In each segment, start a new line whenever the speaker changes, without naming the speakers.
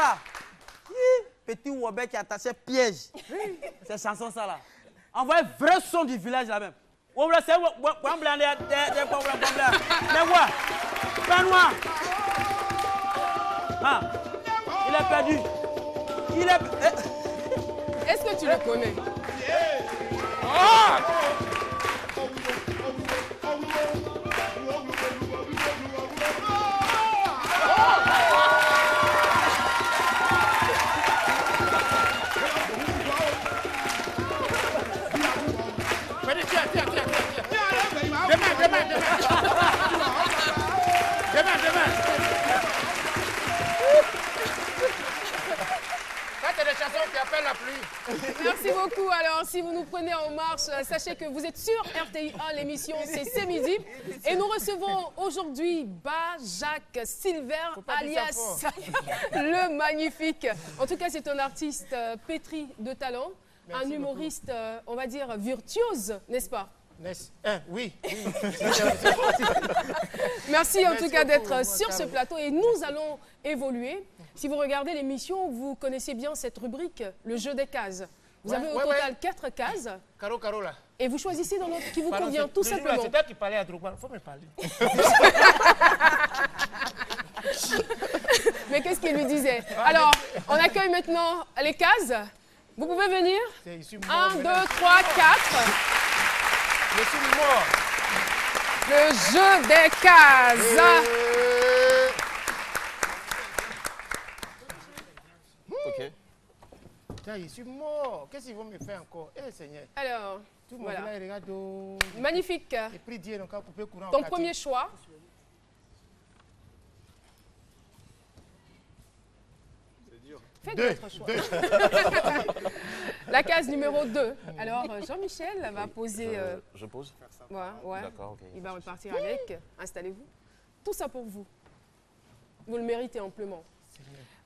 là. Petit Wobet qui attaché piège. C'est chanson ça là. Envoyez vrai son du village là même. Wobla c'est Wobla mais quoi? Pas noir. Ah, il est perdu. Il est.
Est-ce que tu le connais?
Ah!
Demain. Ça, c'est des chansons qui appellent la pluie.
Merci beaucoup. Alors, si vous nous prenez en marche, sachez que vous êtes sur RTI1, l'émission c'est midi. Et nous recevons aujourd'hui Jacques Silver, alias le Magnifique. En tout cas, c'est un artiste pétri de talent, un humoriste, on va dire, virtuose, n'est-ce pas?
Oui.
Merci en tout cas d'être sur ce plateau et nous allons évoluer. Si vous regardez l'émission, vous connaissez bien cette rubrique, le jeu des cases. Vous avez au total 4 cases.
Caro là.
Et vous choisissez dans l'autre qui vous convient, tout simplement.
C'est toi qui parlais à Drogba, il faut me parler.
Mais qu'est-ce qu'il lui disait? Alors, on accueille maintenant les cases. Vous pouvez venir. 1, 2, 3, 4.
Je suis mort.
Le jeu des cases.
Ok.
Putain, je suis mort. Qu'est-ce qu'ils vont me faire encore? Eh, Seigneur.
Alors,
tout le
voilà.
monde là, regarde.
Magnifique.
Et pris Dieu, donc, pour couper courant.
Ton premier choix. Faites votre choix. La case numéro 2. Alors, Jean-Michel va poser...
Je pose?
Ouais.
D'accord, ok.
Il va repartir avec. Installez-vous. Tout ça pour vous. Vous le méritez amplement.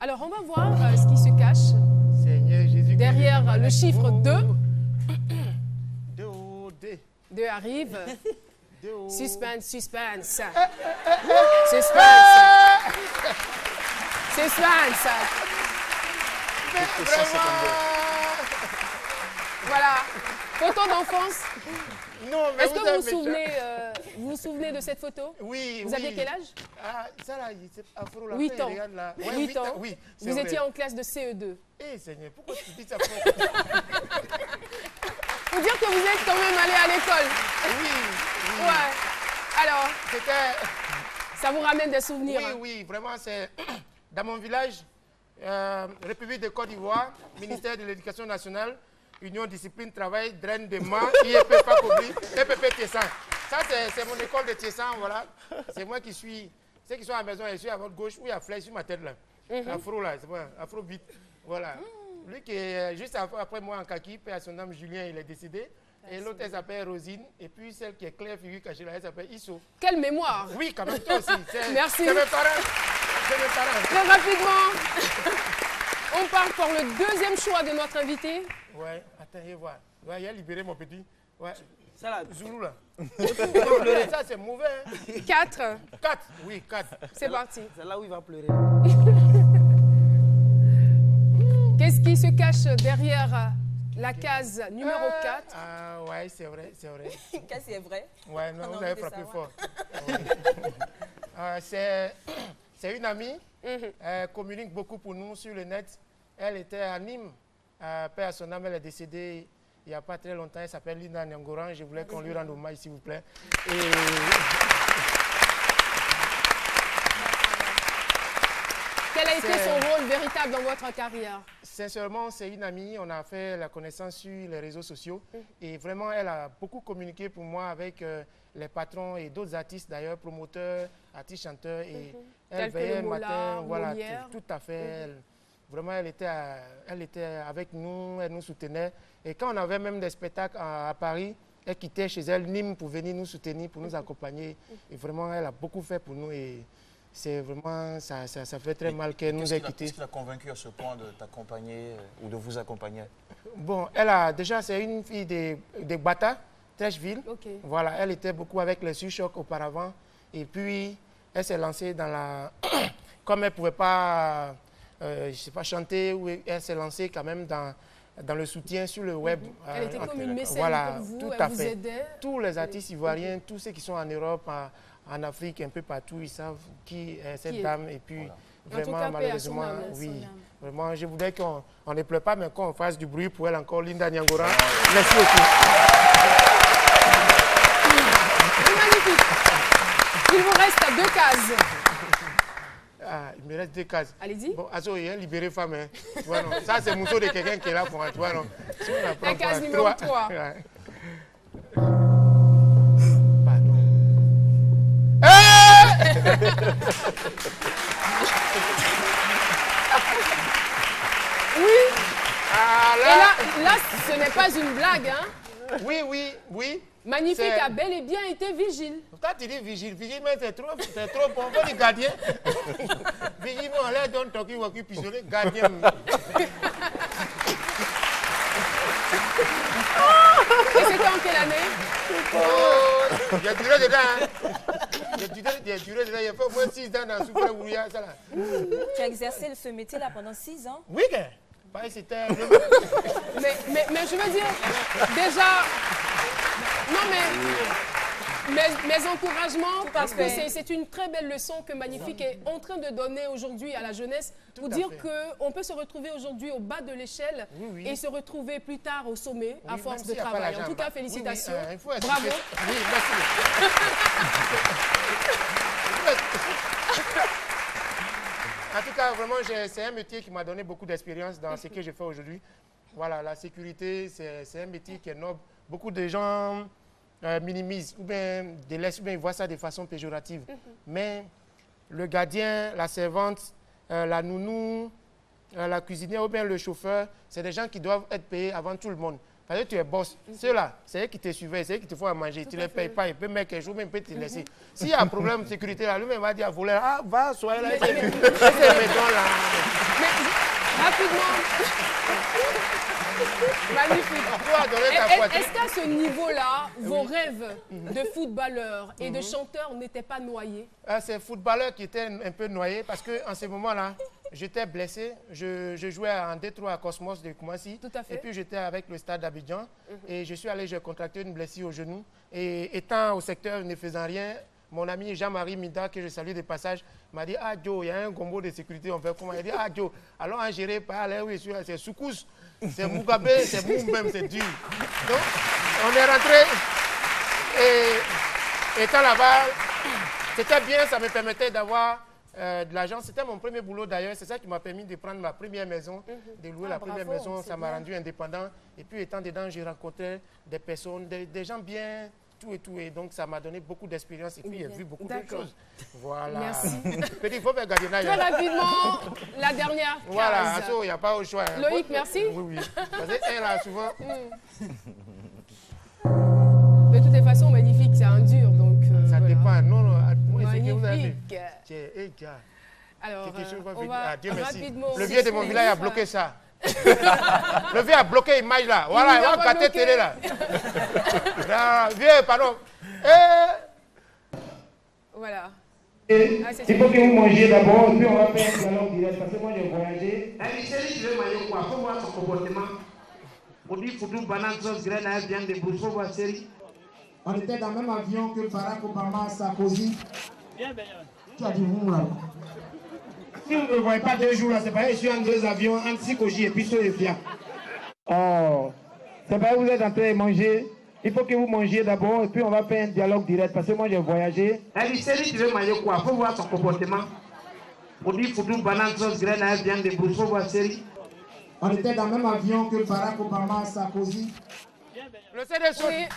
Alors, on va voir ce qui se cache
Seigneur Jésus,
derrière le chiffre 2.
2
arrive. Suspense. Suspense. Voilà. Photo d'enfance.
Non, mais
est-ce que vous vous souvenez de cette photo?
Oui.
Vous aviez quel âge?
Ah, ça là, c'est afro là.
8 ans.
Là. Ouais,
8 ans.
Oui,
vous étiez en classe de CE2.
Eh Seigneur, pourquoi tu dis ça?
Faut dire que vous êtes quand même allé à l'école.
Oui.
Ouais. Alors, ça vous ramène des souvenirs.
Oui, vraiment, c'est dans mon village, République de Côte d'Ivoire, ministère de l'Éducation nationale, Union Discipline Travail, Draine de Ma, IEP Fakobli, EPP Tessan. Ça, c'est mon école de Tessan, voilà. C'est moi qui suis. Ceux qui sont à la maison, je suis à votre gauche, où il y a flèche sur ma tête là. Afro là, c'est bon, Afro beat. Voilà. Lui qui est juste après moi en kaki, paix à son nom Julien, il est décédé. Et l'autre, elle s'appelle Rosine. Et puis celle qui est Claire, figure cachée là, elle s'appelle Isso.
Quelle mémoire!
Oui, quand même, toi aussi.
Merci.
C'est mes parents.
Très rapidement, on part pour le deuxième choix de notre invité.
Ouais, attends, je vois. Ouais, il a libéré mon petit. Ouais.
Ça là,
Zoulou là.
pleurer.
Ça, c'est mauvais.
4.
4. Oui, 4.
C'est parti.
C'est là où il va pleurer.
Qu'est-ce qui se cache derrière la case numéro 4?
Ah ouais, c'est vrai.
Qu'est-ce qui est vrai?
Ouais, non, vous avez frappé fort. C'est une amie. Elle communique beaucoup pour nous sur le net. Elle était à Nîmes. Paix à son âme, elle est décédée il n'y a pas très longtemps. Elle s'appelle Linda Nyangoran. Je voulais qu'on lui rende hommage, s'il vous plaît.
Quel a été son rôle véritable dans votre carrière?
Sincèrement, c'est une amie. On a fait la connaissance sur les réseaux sociaux. Et vraiment, elle a beaucoup communiqué pour moi avec les patrons et d'autres artistes, d'ailleurs, promoteurs, artistes, chanteurs. Et elle veillait le matin. Voilà, tout à fait. Vraiment, elle était avec nous, elle nous soutenait. Et quand on avait même des spectacles à Paris, elle quittait chez elle Nîmes pour venir nous soutenir, pour nous accompagner. Et vraiment, elle a beaucoup fait pour nous. Et c'est vraiment, ça fait très mal qu'elle nous ait quittés.
Qu'est-ce qui l'a convaincu à ce point de t'accompagner ou de vous accompagner?
Bon, c'est une fille de Bata, Trècheville.
Okay.
Voilà, elle était beaucoup avec les surchocs auparavant. Et puis, elle s'est lancée dans la... Comme elle ne pouvait pas je sais pas, chanter, où elle s'est lancée quand même dans le soutien sur le web.
Elle était comme une mécène
voilà,
pour vous,
tout
elle
à
vous
fait.
aidait.
Tous les artistes ivoiriens, tous ceux qui sont en Europe, en Afrique, un peu partout, ils savent qui est cette dame. Et puis, vraiment,
en tout cas,
malheureusement,
paix à son âme.
oui. Vraiment, je voudrais qu'on ne pleure pas, mais qu'on fasse du bruit pour elle encore, Linda Nyangora. Merci beaucoup.
C'est magnifique. Il vous reste 2 cases.
Ah, il me reste 2 cases.
Allez-y.
Bon, Asso, il y a libéré femme. Hein. Tu vois, non? Ça, c'est le moto de quelqu'un qui est là pour un. Tu vois, non? Si on la prend
La case
pour
numéro 3.
Ouais. Pardon. Hey!
Oui.
Ah,
Et là, ce n'est pas une blague, hein.
Oui, oui, oui.
Magnifique
C'est-
a bel et bien été vigile.
Quand tu dis vigile, mais c'est trop bon. On va dire gardien. Vigile, mais on l'air d'un toki ou un pistolet, gardien.
Et c'était en quelle année?
Oh, j'ai duré dedans. Hein. J'ai duré dedans. Il a fait au moins 6 ans dans Super Ouria, ça là.
Tu as exercé ce métier-là pendant 6 ans?
Oui, c'était.
Mais je veux dire, déjà... Non, mes encouragements, parce que c'est une très belle leçon que Magnifique est en train de donner aujourd'hui à la jeunesse, pour dire qu'on peut se retrouver aujourd'hui au bas de l'échelle et se retrouver plus tard au sommet à force de travail. En tout cas, félicitations. Bravo.
Oui, merci. En tout cas, vraiment, c'est un métier qui m'a donné beaucoup d'expérience dans ce que je fais aujourd'hui. Voilà, la sécurité, c'est un métier qui est noble. Beaucoup de gens minimisent ou bien délaissent, ou bien ils voient ça de façon péjorative. Mais le gardien, la servante, la nounou, la cuisinière ou bien le chauffeur, c'est des gens qui doivent être payés avant tout le monde. Parce que tu es boss. Ceux-là, c'est eux qui te suivent, c'est eux qui te font à manger. Tu ne les payes pas, ils peuvent mettre quelque chose, mais ils peuvent te laisser. S'il y a un problème de sécurité là, lui-même va dire à voler, ah, va, soyez là, c'est là.
Mais, rapidement. Magnifique. Est-ce qu'à ce niveau-là, vos rêves de footballeur et de chanteur n'étaient pas noyés?
C'est footballeur qui était un peu noyé parce qu'en ce moment-là, j'étais blessé. Je jouais en D3 à Cosmos de Koumassi.
Tout à fait.
Et puis j'étais avec le Stade d'Abidjan. Et je suis allé, j'ai contracté une blessure au genou. Et étant au secteur, ne faisant rien, mon ami Jean-Marie Mida, que je salue de passage, m'a dit, ah Joe, il y a un gombo de sécurité, on fait comment? Il a dit, ah Joe, allons en gérer par là, oui, c'est Soukous, c'est Mugabe, c'est Moumem, c'est dur. Donc, on est rentré et étant là-bas, c'était bien, ça me permettait d'avoir de l'argent. C'était mon premier boulot d'ailleurs, c'est ça qui m'a permis de prendre ma première maison, de louer la première maison, ça m'a rendu indépendant. Et puis étant dedans, j'ai rencontré des personnes, des gens bien, tout et tout. Et donc, ça m'a donné beaucoup d'expérience et puis j'ai vu beaucoup de choses. Voilà.
Merci.
Petit, il faut faire gardiennage.
Très rapidement, la dernière case.
Voilà, il n'y a pas au choix. Hein.
Loïc, merci.
Oui, oui. Parce que là, souvent...
De toutes les façons, Magnifique, c'est un dur, donc...
ça
voilà.
dépend. Non, non, moi, c'est que vous avez
Magnifique. Alors,
quelque chose
on va
Dieu merci.
rapidement...
Le vieux de mon village a bloqué ça. Le vieux a bloqué l'image là. Voilà, il va capter télé là. Là. Vieux, pardon.
Voilà.
Il faut que vous mangiez d'abord, puis on va faire un dialogue direct. Parce que moi, j'ai voyagé.
Elle dit, tu veux manger quoi? Il faut voir son comportement. On dit, Foudou, banane, sauce, graine, viande de brousse, il faut voir série.
On était dans le même avion que Barack Obama, Sarkozy. Tu as dit, vous, là. Si vous ne me voyez pas 2 jours là, c'est pas que je suis en 2 avions, entre Sikoji et puis Soefia. Oh, c'est pas que vous êtes en train de manger. Il faut que vous mangiez d'abord et puis on va faire un dialogue direct parce que moi j'ai voyagé.
Elle dit, série, tu veux manger quoi? Il faut voir son comportement. On dit, Foudou, banane, sauce, graine, viande de brousse, il faut voir série.
On était dans le même avion que Barack Obama, Sarkozy.
Le CDS.
Oui.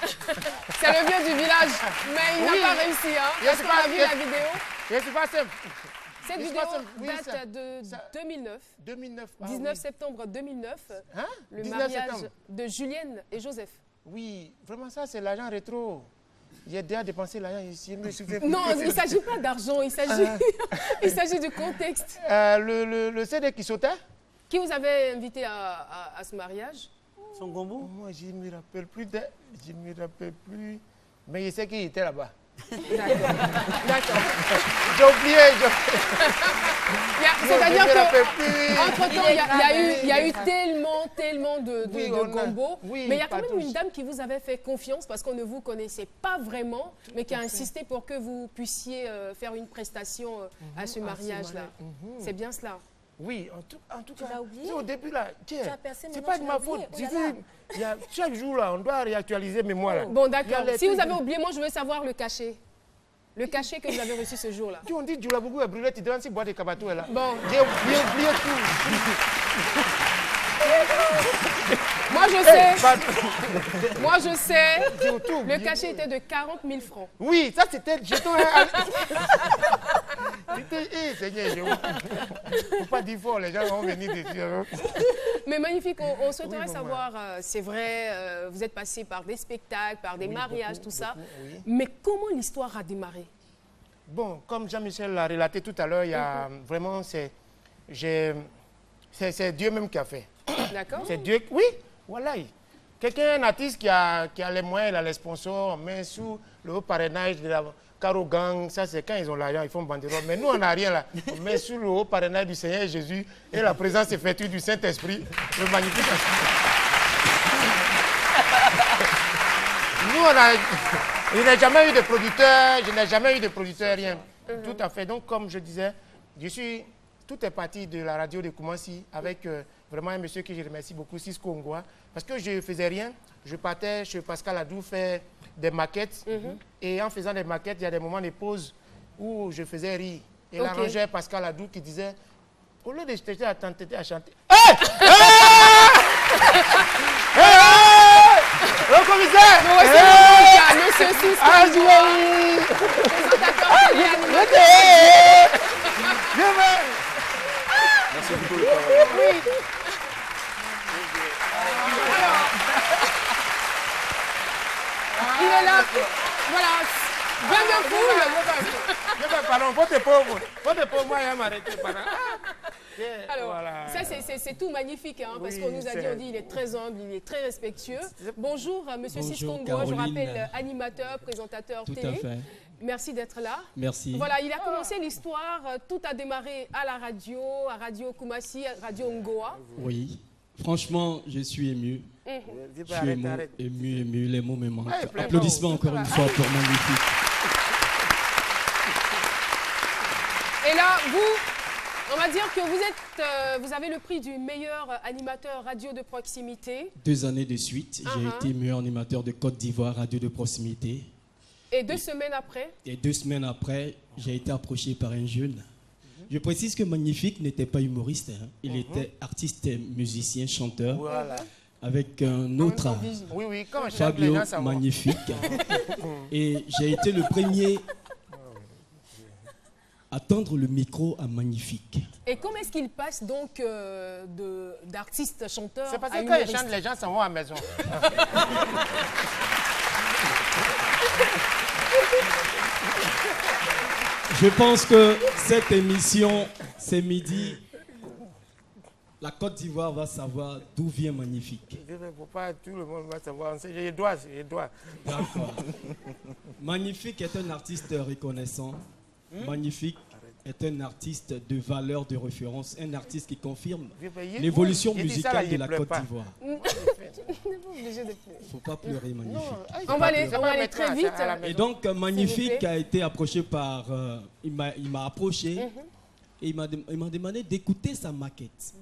C'est le vieux du village, mais il n'a pas réussi. Hein, parce qu'on a vu la vidéo.
Je suis pas simple.
Cette vidéo date de 2009.
2009.
19 septembre 2009.
Hein?
Le
19
mariage
septembre.
de Julienne et Joseph.
Oui, vraiment ça, c'est l'argent rétro. J'ai déjà dépensé l'argent ici.
Non, il ne s'agit pas d'argent, il s'agit du contexte.
Le CD qui sautait?
Qui vous avait invité à ce mariage?
Son gombo?
Moi, je ne me rappelle plus. Je ne me rappelle plus. Mais je sais qu'il était là-bas.
D'accord.
J'ai oublié.
C'est-à-dire qu'entre-temps, il y a eu tellement de gombo.
Oui,
mais il y a quand
pas
même
tous.
une dame qui vous avait fait confiance parce qu'on ne vous connaissait pas vraiment, mais qui a insisté pour que vous puissiez faire une prestation à ce mariage-là. C'est bien cela?
Oui, en tout cas,
l'as oublié?
c'est au début là.
Tu as percé,
C'est
maintenant
pas
tu
de
l'as
ma faute.
oublié. Oh
J'ai
là
dit,
là.
il y a, chaque jour là, on doit réactualiser mes mots là.
Bon, d'accord.
Il y a les
Si vous
trucs-
avez oublié, moi, je veux savoir le cachet. Le cachet que vous avez reçu ce jour-là.
Tu on dit Djoulabougou est brûlé, tu donnes si boîte de cabatou là.
Bon.
J'ai oublié tout.
Moi, je sais. Moi, je sais.
J'ai tout oublié.
Le cachet était de 40 000 francs.
Oui, ça c'était jeton. C'était, Seigneur, faut pas dire fort, les gens vont venir dessus. Hein.
Mais magnifique, on souhaiterait savoir, c'est vrai, vous êtes passé par des spectacles, par des mariages, tout ça.
oui.
Mais comment l'histoire a démarré?
Bon, comme Jean-Michel l'a relaté tout à l'heure, il y a vraiment, c'est Dieu même qui a fait.
D'accord?
C'est Dieu, oui, voilà. Quelqu'un, un artiste qui a les moyens, il a les sponsors, on met sous le haut parrainage de la Caro Gang, ça c'est quand ils ont l'argent, ils font banderole. Mais nous, on n'a rien là. On met sous le haut parrainage du Seigneur Jésus et la présence effective du Saint-Esprit, le magnifique. Nous, je n'ai jamais eu de producteur, rien. Tout à fait. Donc, comme je disais, tout est parti de la radio de Koumassi avec vraiment un monsieur que je remercie beaucoup, Cisco Ngwa, parce que je ne faisais rien. Je partais chez Pascal Adou faire des maquettes. Et en faisant des maquettes, il y a des moments de pause où je faisais rire. Et l'arrangeur Pascal Adou qui disait, au lieu de t'aider à t'entêter à chanter, hey! Le commissaire!
Nous recevons Monsieur Cisco Ngwa, présentateur télé-animateur.
Merci beaucoup le travail.
Oui. Il est là. Voilà. Bain de foule.
Pardon, faut te pauvres, moi, il m'arrêter.
Alors,
Voilà.
ça c'est tout magnifique, hein, parce
Oui,
qu'on nous a dit,
c'est-
on dit il est très humble, il est très respectueux. Bonjour, Monsieur
Bonjour,
Cisco Ngwa, je
Caroline.
rappelle animateur, présentateur
Tout
télé.
à fait.
Merci d'être là.
Merci.
Voilà, il a commencé l'histoire, tout a démarré à la radio, à Radio Koumassi, à Radio Ngoa.
Oui. Franchement, je suis ému. Je suis ému, les mots me manquent.
Ouais, plein
Applaudissements
bon.
encore une fois pour Magnifique.
Et là, on va dire que vous avez le prix du meilleur animateur radio de proximité.
2 années de suite, j'ai été meilleur animateur de Côte d'Ivoire, radio de proximité.
Et 2 semaines après,
Et 2 semaines après, j'ai été approché par un jeune. Je précise que Magnifique n'était pas humoriste. Hein. Il était artiste, musicien, chanteur.
Voilà.
Avec un autre,
Oui, quand on chante, les
Fabio
gens savent.
Magnifique. Et j'ai été le premier à tendre le micro à Magnifique.
et comment est-ce qu'il passe donc d'artiste chanteur
C'est parce
à
que quand ils
humoriste?
chantent, les gens s'en vont à la maison.
Je pense que cette émission, c'est midi. La Côte d'Ivoire va savoir d'où vient Magnifique.
Il ne faut pas, tout le monde va savoir. Je dois.
D'accord. Magnifique est un artiste reconnaissant. Magnifique est un artiste de valeur, de référence, un artiste qui confirme l'évolution musicale de la Côte d'Ivoire.
On n'est pas obligé de pleurer.
Il ne faut pas pleurer, Magnifique.
On va aller très vite.
Et donc, Magnifique a été approché par... il m'a approché et il m'a demandé d'écouter sa maquette.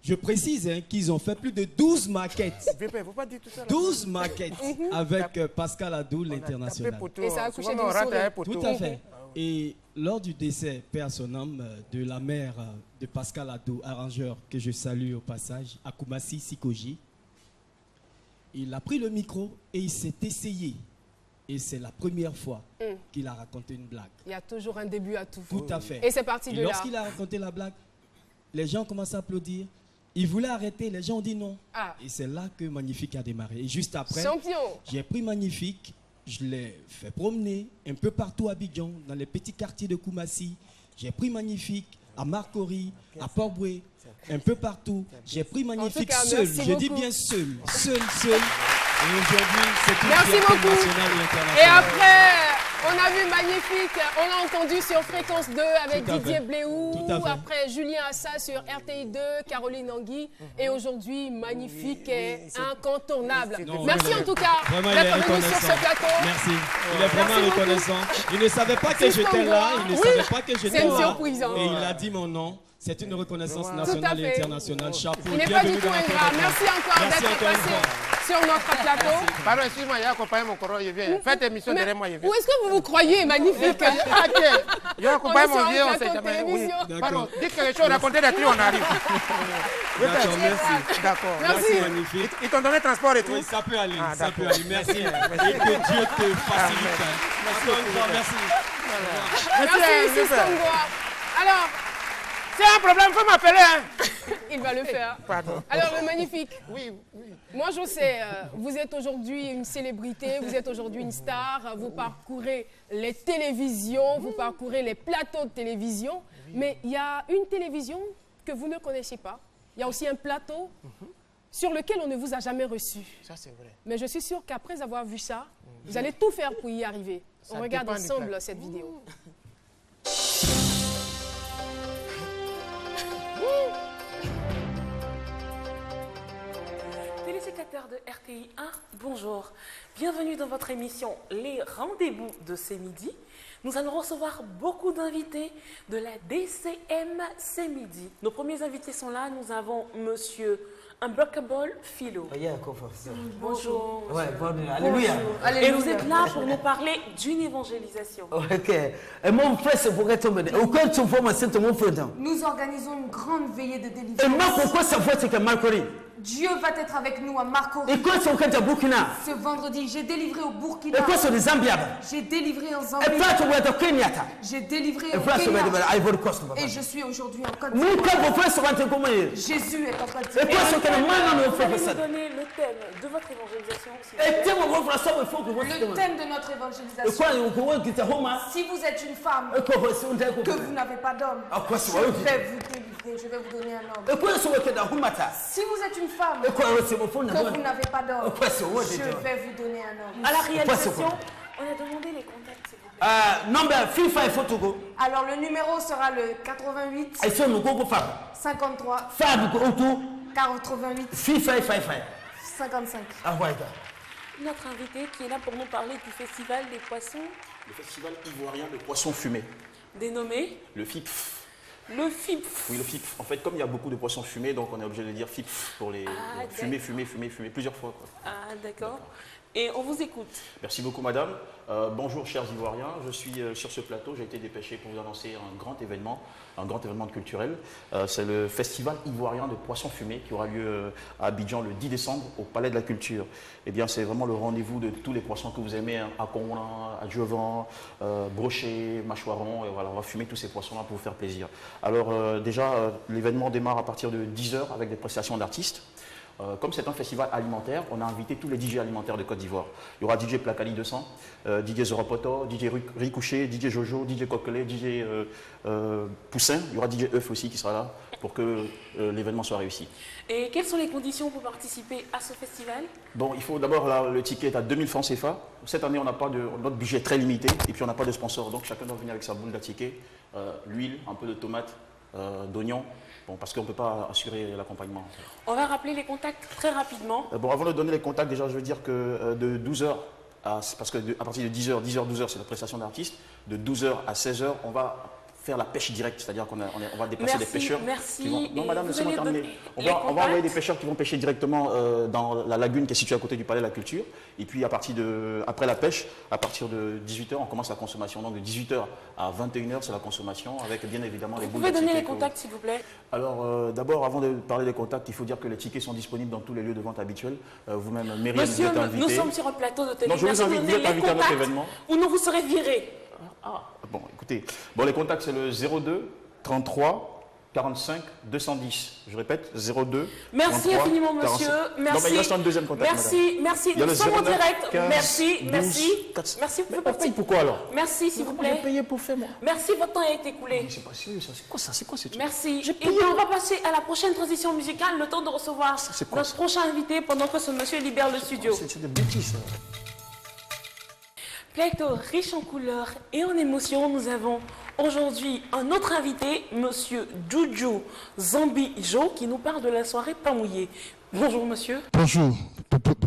Je précise qu'ils ont fait plus de 12 maquettes.
Il ne faut pas dire tout ça.
12 maquettes avec Pascal Adou, l'international.
Et ça a accouché d'une souris.
Tout à fait. Et lors du décès, paix à son âme, de la mère de Pascal Adou, arrangeur que je salue au passage, à Koumassi Sikoji, il a pris le micro et il s'est essayé. Et c'est la première fois qu'il a raconté une blague.
Il y a toujours un début à tout.
Tout à fait.
Et c'est parti de là.
Lorsqu'il a raconté la blague, les gens ont commencé à applaudir. Il voulait arrêter, les gens ont dit non.
Ah.
Et c'est là que Magnifique a démarré. Et juste après,
Champion.
j'ai pris Magnifique, je l'ai fait promener un peu partout à Abidjan, dans les petits quartiers de Koumassi. J'ai pris Magnifique à Marcory, à Port-Boué, un peu partout. J'ai pris Magnifique
cas,
seul,
merci
je dis
beaucoup.
bien seul. Et aujourd'hui, c'est une
Merci
fierté
beaucoup.
nationale et internationale.
Et après, On a vu magnifique, on l'a entendu sur Fréquence 2 avec
Tout à
Didier
fait.
Bléou,
Tout à fait.
après Julien Assa sur RTI 2, Caroline Anguille, et aujourd'hui magnifique et incontournable.
Non,
Merci
vraiment,
en tout cas
vraiment, il est
d'être venu sur
reconnaissant.
ce plateau.
Merci. Il est vraiment
Merci beaucoup.
reconnaissant. Il ne savait pas que
Système
j'étais là.
Noir.
Il ne
Oui,
savait pas que j'étais
c'est une
là.
surprise, hein.
Et il a dit mon nom. C'est une reconnaissance
Tout à
nationale et
fait.
internationale. Chapeau.
Il n'est pas
Bienvenue
du tout
dans la
ingrat.
Côte d'Ivoire.
Merci encore
Merci
d'être
encore une
passé
fois.
sur notre plateau.
Pardon, excuse-moi, il y a accompagné mon coro, je viens. Faites émission
Mais
derrière moi, je viens.
où est-ce que vous vous croyez magnifique?
Ah, tiens, je accompagne
On est sur
mon vieux,
un
on sait
plateau de
jamais. Oui.
télévision.
Pardon, dites quelque chose, racontez des trucs, on arrive.
D'accord, merci.
D'accord.
Merci.
Magnifique.
Ils t'ont donné transport et tout.
Oui, ça peut aller.
Ah,
Ça peut
d'accord.
aller. Merci. Et que Dieu te facilite. Encore une fois, merci.
Merci, Système Noir. Alors,
C'est un problème, faut m'appeler. Hein.
il va le faire.
Pardon.
Alors, le magnifique.
Oui, oui.
Moi, je sais, vous êtes aujourd'hui une célébrité, vous êtes aujourd'hui une star, vous parcourez les télévisions, vous parcourez les plateaux de télévision, mais il y a une télévision que vous ne connaissez pas. Il y a aussi un plateau sur lequel on ne vous a jamais reçu.
Ça, c'est vrai.
Mais je suis sûre qu'après avoir vu ça, vous allez tout faire pour y arriver.
Ça
On regarde
dépend du
ensemble
plateau.
cette vidéo.
Téléspectateurs de RTI 1, bonjour. Bienvenue dans votre émission Les Rendez-vous de ce midi. Nous allons recevoir beaucoup d'invités de la DCM ce midi. Nos premiers invités sont là. Nous avons monsieur Unbreakable Philo. Bonjour.
Ouais, bonne Alléluia.
Et vous êtes là pour nous parler d'une évangélisation.
Ok. Et mon frère, c'est pour être mené. Aucun de mon frère, c'est mon frère.
Nous organisons une grande veillée de
Et
délivrance.
moi, pourquoi ça fait c'est que Marcori?
Dieu va être avec nous à Marcory.
Et quoi, c'est au Kenya Burkina?
Ce vendredi, j'ai délivré au Burkina.
Et quoi, c'est les Zambiens?
J'ai délivré en
Et
Zambie.
pas tu vois de Kenya.
J'ai délivré
Et
au
pas tu vois de
Kenya.
Ivory Coast.
Et je suis aujourd'hui en Côte
Nous,
d'Ivoire.
quand vos frères sont rentrés comment ils?
Jésus est en Côte
Et
d'Ivoire.
quoi, c'est que le mal
Vous
nous
allez
fait
nous
ça?
donner le thème de votre évangélisation. s'il vous
Et
plaît.
tiens, mon frère, ça, il faut que vous
Le thème de notre
Et
évangélisation.
quoi, il faut que tu aies Homa?
Si vous êtes une femme,
Et quoi, c'est un
que vous n'avez pas d'homme,
Ah, quoi, c'est
je
vrai,
vais vous délivrer, je vais vous donner un homme.
Et quoi, c'est au Kenya Humata?
Si vous êtes une femme,
Et quoi, c'est mon frère?
que vous n'avez pas d'homme,
Quoi, c'est vrai,
je
déjà.
vais vous donner un homme.
À la
Quoi, c'est
réalisation,
quoi?
on a demandé les contacts, s'il vous plaît.
Number FIFA, il faut tout go.
Alors le numéro sera le 88
Et c'est nous go faire.
53
Fab go autour.
88
FIFA,
55.
Ah ouais.
Notre invité qui est là pour nous parler du Festival des Poissons,
Le festival ivoirien de poissons fumés.
dénommé
Le FIPF.
le FIPF.
Oui, le FIPF. En fait, comme il y a beaucoup de poissons fumés, donc on est obligé de dire FIPF pour les fumer, plusieurs fois. Quoi.
Ah, d'accord. Et on vous écoute.
Merci beaucoup, madame. Bonjour, chers Ivoiriens. Je suis sur ce plateau. J'ai été dépêché pour vous annoncer un grand événement culturel. C'est le Festival ivoirien de poissons fumés qui aura lieu à Abidjan le 10 décembre au Palais de la Culture. Eh bien, c'est vraiment le rendez-vous de tous les poissons que vous aimez, hein, à Conran, à Dieuvant, brochet, mâchoiron. Et voilà, on va fumer tous ces poissons-là pour vous faire plaisir. Alors, déjà, l'événement démarre à partir de 10h avec des prestations d'artistes. Comme c'est un festival alimentaire, on a invité tous les DJ alimentaires de Côte d'Ivoire. Il y aura DJ Placali 200, DJ Zoropoto, DJ Ricouché, DJ Jojo, DJ Coquelet, DJ Poussin. Il y aura DJ Euf aussi qui sera là pour que l'événement soit réussi.
Et quelles sont les conditions pour participer à ce festival?
Bon, il faut d'abord, le ticket est à 2000 francs CFA. Cette année, on n'a pas notre budget est très limité et puis on n'a pas de sponsor. Donc chacun doit venir avec sa boule de ticket, l'huile, un peu de tomate, d'oignon. Bon, parce qu'on ne peut pas assurer l'accompagnement.
On va rappeler les contacts très rapidement.
Bon, avant de donner les contacts, déjà, je veux dire que de 12h, parce qu'à partir de 10h, 12h, c'est la prestation d'artistes, de 12h à 16h, on va faire la pêche directe, c'est-à-dire qu'on va déplacer des pêcheurs.
Merci.
Qui vont... Non, madame, laissez-moi terminer. On va
contacts.
envoyer des pêcheurs qui vont pêcher directement dans la lagune qui est située à côté du Palais de la Culture. Et puis, après la pêche, à partir de 18h, on commence la consommation. Donc, de 18h à 21h, c'est la consommation, avec bien évidemment les
Vous
boules
pouvez
de
donner
tickets
les contacts, s'il vous plaît?
Alors, d'abord, avant de parler des contacts, il faut dire que les tickets sont disponibles dans tous les lieux de vente habituels. Vous-même, Myriam, vous
Monsieur,
êtes invité.
nous sommes sur un plateau de télé.
Non, je vous invite, vous êtes invité à notre événement.
Ou nous vous serez virés.
Bon, écoutez. Bon, les contacts, c'est le 02 33 45 210. Je répète, 02
Merci
33,
infiniment,
45.
monsieur.
Non, mais il reste un deuxième contact,
Merci,
madame.
merci.
Il y a
Nous
le
sommes en
09
direct.
15
Merci,
12
merci.
400.
Merci, vous
Mais
pouvez
on paye
partir.
pourquoi alors?
Merci, s'il vous plaît.
J'ai payé pour faire moi.
Merci, votre temps a été écoulé.
C'est pas sérieux, ça. C'est quoi ça? C'est quoi ce truc?
Merci. Et bien, on va passer à la prochaine transition musicale, le temps de recevoir
quoi,
notre prochain invité pendant que ce monsieur libère le studio.
C'est des bêtises, ça.
Plateau riche en couleurs et en émotions, nous avons aujourd'hui un autre invité, Monsieur Juju Zambijo, qui nous parle de la soirée Pas Mouillé. Bonjour monsieur.
Bonjour.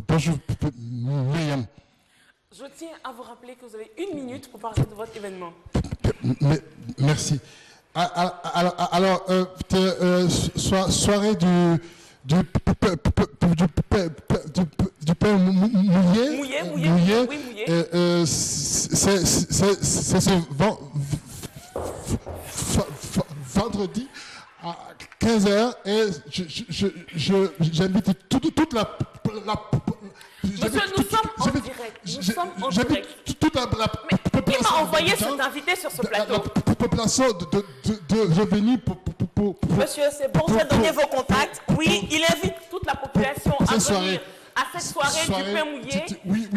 Bonjour, Myriam.
Je tiens à vous rappeler que vous avez 1 minute pour parler de votre événement.
Merci. Alors, soirée du pain mouillé.
Mouillé.
C'est ce vendredi à 15h et j'invite toute la...
Monsieur, nous sommes en direct. Nous sommes en direct. Mais qui m'a envoyé cet invité sur ce plateau?
La population de venir pour...
Monsieur, c'est bon, je vais donner vos contacts. Oui, il invite toute la population à venir à cette soirée du pain mouillé.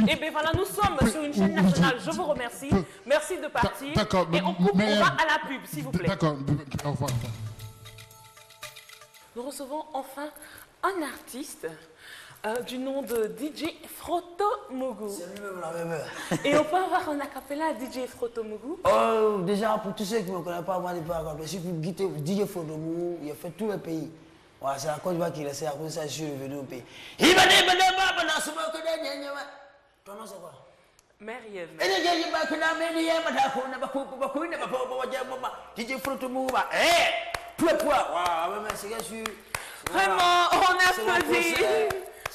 Et bien voilà, nous sommes sur une chaîne nationale. Je vous remercie. Merci de partir.
D'accord.
Et on va à la pub, s'il vous plaît.
D'accord. Au revoir.
Nous recevons enfin un artiste du nom de DJ Frotomougou.
C'est lui-même la même heure.
Et on peut avoir un acapella à DJ Frotomougou?
Oh, déjà, pour tous ceux qui ne me connaissent pas, moi, je peux acapella. Si vous guittez DJ Frotomougou, il a fait tous les pays. Voilà, c'est la Côte d'Ivoire qui laissait, à cause de ça, je suis revenu au pays. Ton nom, c'est quoi?
Meriem.
DJ Frotomougou,
Vraiment, on applaudit.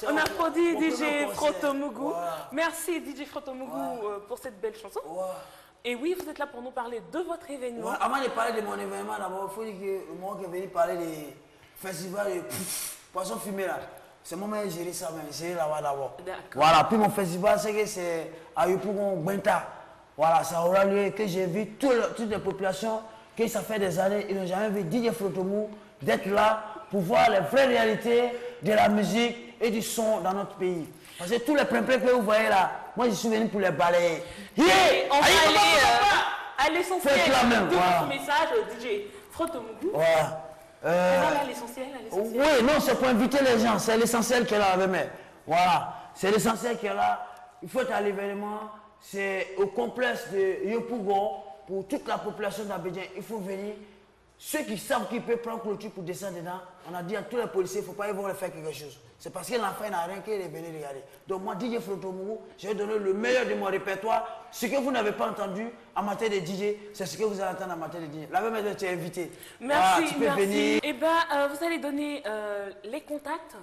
On applaudit DJ Frotomougou. Merci DJ Frotomougou pour cette belle chanson. Et oui, vous êtes là pour nous parler de votre événement.
Avant de parler de mon événement, d'abord, il faut dire que le moment qui est venu parler des festivals de poissons fumés là, c'est moi qui ai géré ça, mais j'ai là-bas d'abord. Voilà, puis mon festival, c'est à Yopougon, Benta. Voilà, ça aura lieu que j'ai vu toutes les populations, que ça fait des années, ils n'ont jamais vu DJ Frotomougou d'être là pour voir les vraies réalités de la musique et du son dans notre pays. Parce que tous les plaies que vous voyez là, moi je suis venu pour les balayer.
On va aller à l'essentiel de votre message, DJ Frotomougou.
Voilà.
L'essentiel.
Oui, non, c'est pour inviter les gens, c'est l'essentiel qui est là avec moi. Voilà, c'est l'essentiel qui est là. Il faut être à l'événement, c'est au complexe de Yopougon, pour toute la population d'Abidjan, il faut venir. Ceux qui savent qu'ils peuvent prendre clôture pour descendre dedans, on a dit à tous les policiers, il ne faut pas y voir faire quelque chose. C'est parce que l'enfant n'a rien qu'il est venu regarder. Donc moi, DJ Frotomougou, je vais donner le meilleur de mon répertoire. Ce que vous n'avez pas entendu en matière de DJ, c'est ce que vous allez entendre en matière de DJ. La même tu es invité.
Merci,
tu peux venir.
Eh bien, vous allez donner les contacts.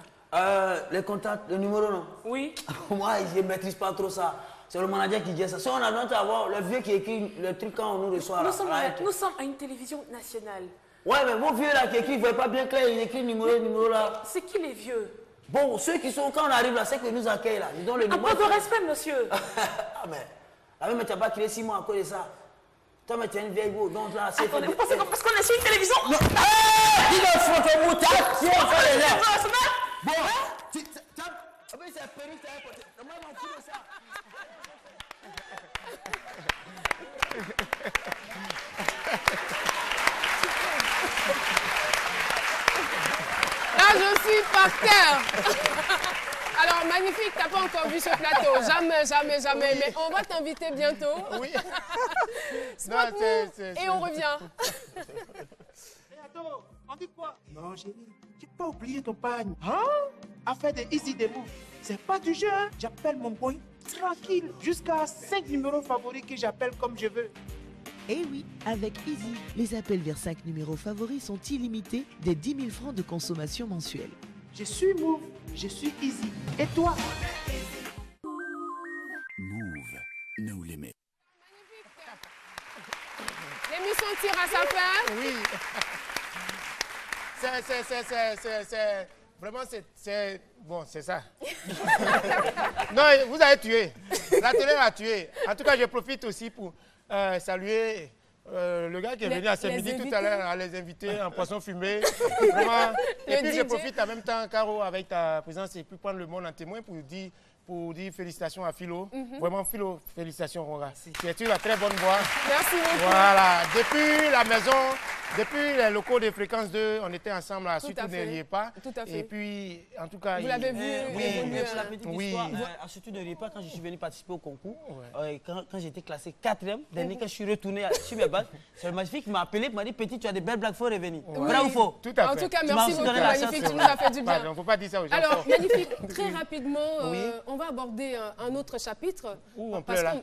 Les contacts, le numéro non?
Oui.
Moi, je ne maîtrise pas trop ça. C'est le manager qui dit ça. Si on a besoin d'avoir le vieux qui écrit le truc quand on nous reçoit là.
Nous sommes à une télévision nationale.
Ouais, mais vos vieux là qui écrit, vous ne voyez pas bien clair, il écrit numéro là.
C'est qui les vieux?
Bon, ceux qui sont, quand on arrive là, c'est que nous accueillent là. Ils donnent le numéro.
Un peu de respect, monsieur.
Ah, mais la même, tu n'as pas créé 6 mois à cause de ça. Toi, mais tu es une vieille go. Donc là, c'est.
Attendez, vous pensez parce qu'on est sur une télévision?
Non. Dis le Frotomougou, tu as fait les gens. Bon, c'est permis, tu as importé. Moi, je m'en fous de ça.
Là, je suis par terre. Alors, magnifique, t'as pas encore vu ce plateau. Jamais. Mais on va t'inviter bientôt.
Oui.
Et on revient.
Attends, on dit quoi? Non, chérie, tu peux pas oublier ton pagne. Hein? Affaire de Easy Demo. C'est pas du jeu, hein? J'appelle mon boy tranquille. Jusqu'à 5 numéros favoris que j'appelle comme je veux.
Eh oui, avec Easy, les appels vers 5 numéros favoris sont illimités des 10 000 francs de consommation mensuelle.
Je suis Move, je suis Easy. Et toi?
Move, no limit.
L'émission tire à sa fin.
Oui. C'est vraiment, c'est bon, c'est ça. Non, vous avez tué. La télé l'a tué. En tout cas, je profite aussi pour saluer le gars qui est venu à ce midi tout à l'heure à les inviter en poisson fumé. Vraiment. Et puis, je profite en même temps, Caro, avec ta présence, et puis prendre le monde en témoin pour dire pour dire félicitations à Philo. Vraiment, Philo, félicitations, Ronga. Tu es la très bonne voix.
Merci beaucoup.
Voilà. Depuis la maison, depuis les locaux de Fréquence 2, on était ensemble à Surtout ne riez pas.
Tout à fait.
Et puis, en tout cas...
Vous l'avez vu
oui, la petite histoire. À Surtout ne riez pas, quand je suis venu participer au concours, quand j'étais classé 4e, dernier, quand je suis retourné sur mes bases, c'est le Magnifique qui m'a appelé, qui m'a dit, petit, tu as des belles blagues, il faut revenir. Vrai ou faux?
Tout à fait.
En tout cas, merci beaucoup, Magnifique, tu nous as fait du bien.
Il ne faut pas dire ça aux gens.
Alors, Magnifique, très rapidement, on va aborder un autre chapitre.
On pleure là?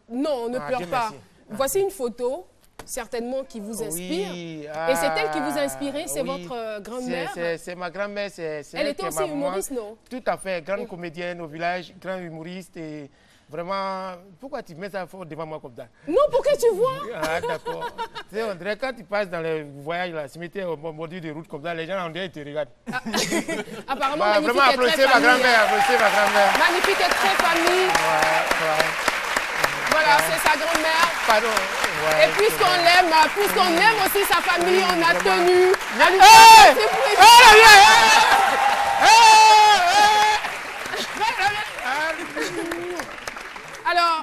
Non, on ne pleure pas. Voici une photo, certainement, qui vous inspire. Et c'est elle qui vous a inspiré, c'est votre grand-mère.
C'est ma grand-mère, c'est
elle était aussi humoriste, non?
Tout à fait, grande comédienne au village, grand humoriste et... Vraiment, pourquoi tu mets ça devant moi comme ça?
Non, pour que tu vois.
Ah, d'accord. Tu sais, on dirait quand tu passes dans les voyages, la cimetière au bord de route comme ça, les gens, on dirait qu'ils te regardent.
Apparemment,
bah,
Magnifique
vraiment,
est très famille.
Applaudissez ma grand-mère.
Magnifique est très famille. Voilà, c'est sa grand-mère.
Pardon.
Et puisqu'on aime aussi sa famille, on a tenu. Alors,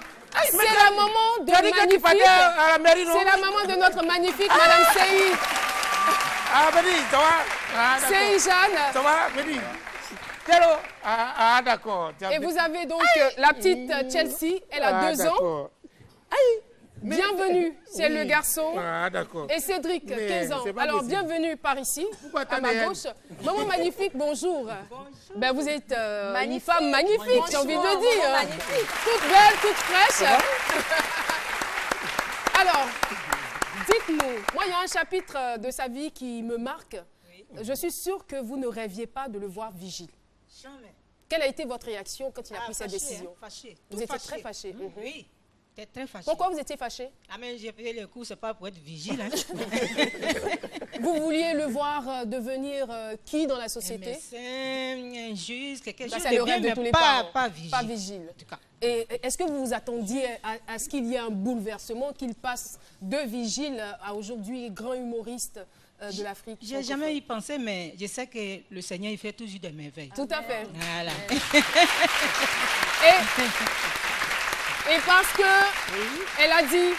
c'est la maman de Magnifique. C'est la maman de notre Magnifique, Madame Sey.
Ah, Béni, ça va?
Sey Jeanne.
Ça va, Béni? Ah, d'accord.
Et vous avez donc la petite Chelsea, elle a 2 ans. Bienvenue, c'est le garçon.
Ah, d'accord.
Et Cédric, 15 ans. Alors, bienvenue par ici, à ma gauche. Maman Magnifique, bonjour. Ben, vous êtes une femme magnifique, j'ai envie de dire. Toute belle, toute fraîche. Alors, dites-nous, moi, il y a un chapitre de sa vie qui me marque. Je suis sûre que vous ne rêviez pas de le voir vigile.
Jamais.
Quelle a été votre réaction quand il a pris cette décision?
Fâché.
Vous étiez très fâché.
Oui. J'étais très fâché.
Pourquoi vous étiez fâché?
Ah, mais j'ai payé le coup, c'est pas pour être vigile. Hein.
Vous vouliez le voir devenir qui dans la société?
Médecin, un juge, quelque chose
C'est le rêve de tous les parents.
Pas vigile.
Pas vigile.
En tout cas.
Et est-ce que vous vous attendiez à ce qu'il y ait un bouleversement, qu'il passe de vigile à aujourd'hui grand humoriste de l'Afrique?
J'ai jamais y pensé, mais je sais que le Seigneur, il fait toujours des merveilles.
Tout à fait.
Voilà.
Et parce que elle a dit,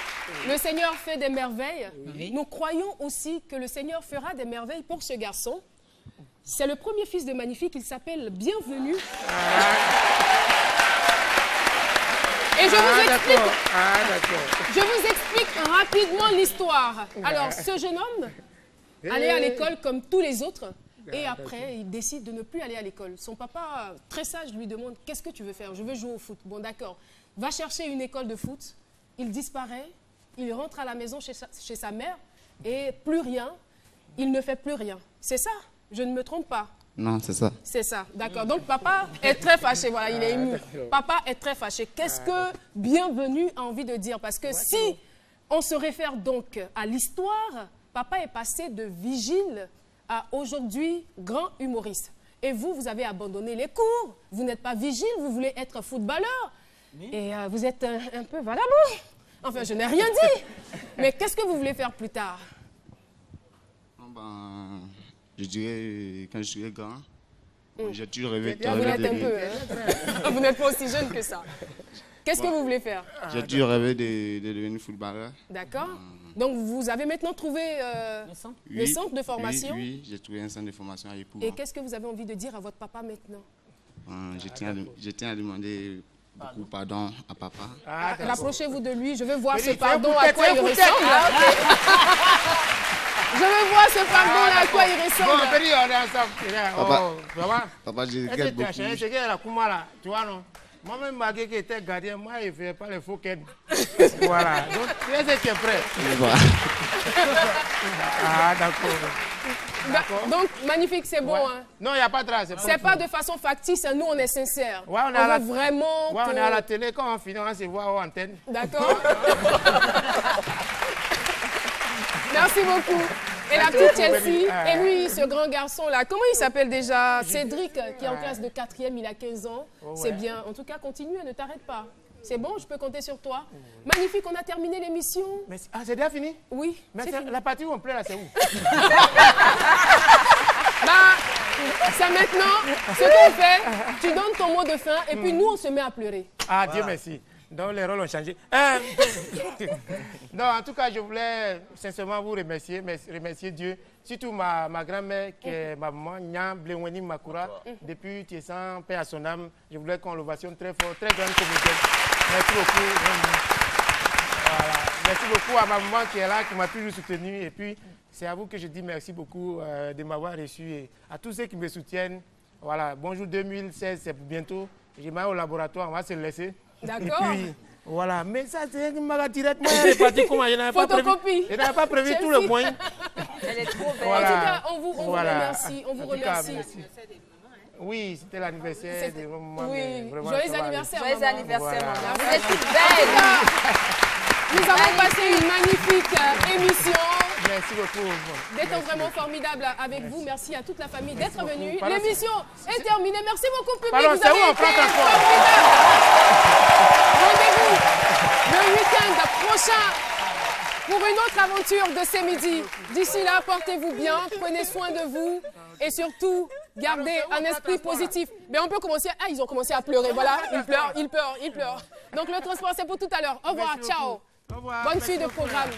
le Seigneur fait des merveilles, nous croyons aussi que le Seigneur fera des merveilles pour ce garçon. C'est le premier fils de Magnifique, il s'appelle Bienvenue. Et je vous explique rapidement l'histoire. Alors, ce jeune homme allait à l'école comme tous les autres. Et après, il décide de ne plus aller à l'école. Son papa, très sage, lui demande, qu'est-ce que tu veux faire? Je veux jouer au foot. Bon, d'accord. Va chercher une école de foot. Il disparaît. Il rentre à la maison chez sa mère. Et plus rien. Il ne fait plus rien. C'est ça? Je ne me trompe pas.
Non, c'est ça.
C'est ça, d'accord. Donc, papa est très fâché. Voilà, il est ému. Papa est très fâché. Qu'est-ce que Bienvenue a envie de dire? Parce que si on se réfère donc à l'histoire, papa est passé de vigile à aujourd'hui grand humoriste. Et vous, vous avez abandonné les cours. Vous n'êtes pas vigile, vous voulez être footballeur. Et vous êtes un peu valabon. Enfin, je n'ai rien dit. Mais qu'est-ce que vous voulez faire plus tard?
Je dirais, quand je serai grand, j'ai toujours rêvé de...
Vous n'êtes un peu, hein? Vous n'êtes pas aussi jeune que ça. Qu'est-ce que vous voulez faire?
J'ai toujours rêvé de devenir footballeur.
D'accord. Donc, vous avez maintenant trouvé les centres de formation?
Oui, j'ai trouvé un centre de formation à Épouva.
Et qu'est-ce que vous avez envie de dire à votre papa maintenant?
Je tiens à demander beaucoup pardon à papa.
Rapprochez-vous de lui, je veux voir ce pardon à quoi il ressemble. Je veux voir ce pardon-là à quoi il ressemble.
Bon, Béni, on est ensemble.
Papa, je regrette beaucoup.
C'est que la Koumala, tu vois, non? Moi-même, malgré que j'étais gardien, moi, je ne fais pas les faux quêtes. Voilà. Donc, tu es prêt. Ah, d'accord.
Donc, Magnifique, c'est bon. Hein?
Non, il n'y a pas de trace.
C'est pas de façon factice, hein. Nous, on est sincères.
Ouais, on
veut vraiment.
Ouais, on est à la télé, quand on finit, on se voit aux antennes.
D'accord. Merci beaucoup. Et la petite Chelsea, et lui, ce grand garçon-là, comment il s'appelle déjà? Cédric, qui est en classe de 4e, il a 15 ans. C'est bien. En tout cas, continue, ne t'arrête pas. C'est bon, je peux compter sur toi. Magnifique, on a terminé l'émission.
Ah, c'est déjà fini?
Oui.
Mais la partie où on pleure, là, c'est où?
Ça maintenant, ce qu'on fait, tu donnes ton mot de fin et puis nous, on se met à pleurer.
Ah, Dieu merci. Donc les rôles ont changé. Non, en tout cas, je voulais sincèrement vous remercier, remercier Dieu. Surtout ma grand-mère, qui est ma maman, Nya Bléweni Makura, depuis Tiessan, paix à son âme. Je voulais qu'on l'ovationne très fort, très grande comédienne. Merci beaucoup. Voilà. Merci beaucoup à ma maman qui est là, qui m'a toujours soutenu. Et puis, c'est à vous que je dis merci beaucoup de m'avoir reçu. Et à tous ceux qui me soutiennent. Voilà, bonjour 2016, c'est pour bientôt. J'ai mal au laboratoire, on va se laisser.
D'accord.
Et puis, voilà, mais ça, c'est une maga directement. Elle est partie comment? Je n'avais pas prévu, je n'avais pas prévu tout le moyen.
Elle est trop belle.
Voilà.
En tout cas, on vous remercie. On vous
En tout cas,
remercie.
merci. Oui, c'était l'anniversaire de maman.
Oui,
vraiment,
joyeux
ça va aller.
anniversaire.
Joyeux
maman.
anniversaire,
Voilà.
maman.
Merci.
Vous êtes toute belle.
Nous avons passé une magnifique émission.
Merci beaucoup.
Des temps vraiment formidables avec vous. Merci à toute la famille d'être venue.
Pardon,
L'émission est terminée. Merci beaucoup, public.
Pardon,
Vous
c'est
avez
où on
été
prend transport?
formidable. Rendez-vous le week-end prochain pour une autre aventure de ces midis. D'ici là, portez-vous bien, prenez soin de vous et surtout, gardez un esprit positif. Mais on peut commencer... Ah, ils ont commencé à pleurer. Voilà, ils pleurent. Donc le transport, c'est pour tout à l'heure. Au revoir, ciao. Bonne suite de programme.